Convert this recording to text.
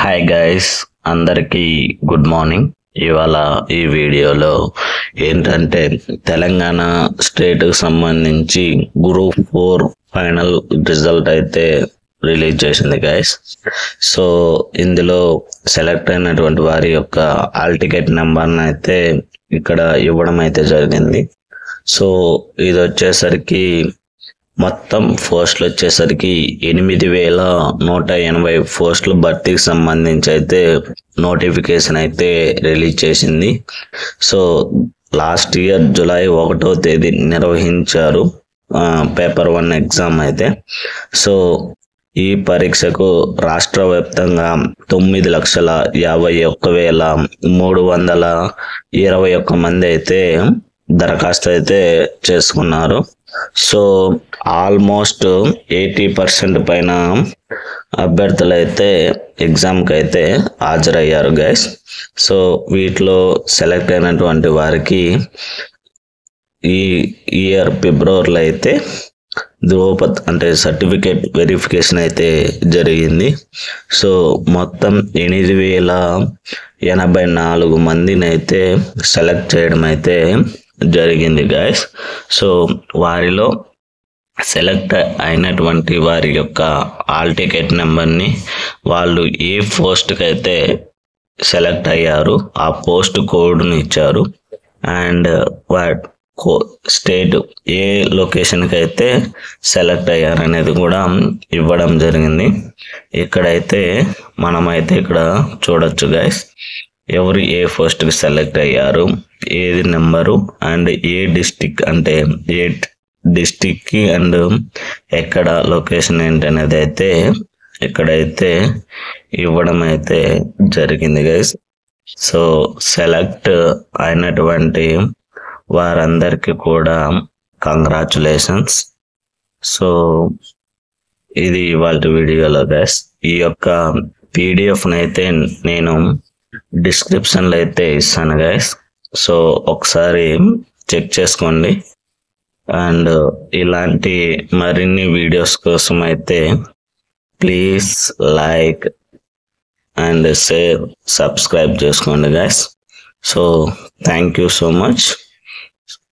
Hi guys, అందరికీ good morning. ఇవాళ ఈ వీడియోలో ఏంటంటే తెలంగాణ స్టేట్కి సంబంధించి గ్రూప్ 4 ఫైనల్ రిజల్ట్ అయితే రిలీజ్ చేసింది గైస్. సో ఇందులో సెలెక్ట్ అయినటువంటి వారి యొక్క హాల్ టికెట్ నెంబర్ని అయితే ఇక్కడ ఇవ్వడం అయితే జరిగింది. సో ఇది వచ్చేసరికి మొత్తం పోస్టులు వచ్చేసరికి 8,180 పోస్టులు భర్తీకి సంబంధించి అయితే నోటిఫికేషన్ అయితే రిలీజ్ చేసింది. సో లాస్ట్ ఇయర్ జూలై 1వ తేదీ నిర్వహించారు పేపర్ 1 ఎగ్జామ్ అయితే. సో ఈ పరీక్షకు రాష్ట్ర వ్యాప్తంగా 9,51,321 మంది అయితే దరఖాస్తు అయితే చేసుకున్నారు. సో ఆల్మోస్ట్ 80% పైన అభ్యర్థులు అయితే ఎగ్జామ్కి అయితే హాజరయ్యారు గైస్. సో వీటిలో సెలెక్ట్ అయినటువంటి వారికి ఈ ఇయర్ ఫిబ్రవరిలో అయితే ధ్రువపత్రం అంటే సర్టిఫికేట్ వెరిఫికేషన్ అయితే జరిగింది. సో మొత్తం 8,084 మందిని అయితే సెలెక్ట్ చేయడం అయితే జరిగింది గైస్. సో వారిలో సెలెక్ట్ అయినటువంటి వారి యొక్క హాల్ టికెట్ నెంబర్ని వాళ్ళు ఏ పోస్ట్కి అయితే సెలెక్ట్ అయ్యారు ఆ పోస్ట్ కోడ్ని ఇచ్చారు. అండ్ స్టేట్ ఏ లొకేషన్కి అయితే సెలెక్ట్ అయ్యారు అనేది కూడా ఇవ్వడం జరిగింది. ఇక్కడైతే మనమైతే ఇక్కడ చూడొచ్చు గైస్, ఎవరు ఏ పోస్ట్కి సెలెక్ట్ అయ్యారు, ఏది నెంబరు, అండ్ ఏ డిస్టిక్ అంటే ఏ డిస్టిక్కి అండ్ ఎక్కడ లొకేషన్ ఏంటి అనేది అయితే ఇక్కడైతే ఇవ్వడం అయితే జరిగింది గైస్. సో సెలెక్ట్ అయినటువంటి వారందరికీ కూడా కంగ్రాచులేషన్స్. సో ఇది ఇవాళ వీడియోలో గైస్. ఈ యొక్క పీడిఎఫ్ని అయితే నేను డిస్క్రిప్షన్లో అయితే ఇస్తాను గైస్. సో ఒకసారి చెక్ చేసుకోండి. అండ్ ఇలాంటి మరిన్ని వీడియోస్ కోసం అయితే please like and share, subscribe చేసుకోండి guys. So thank you so much.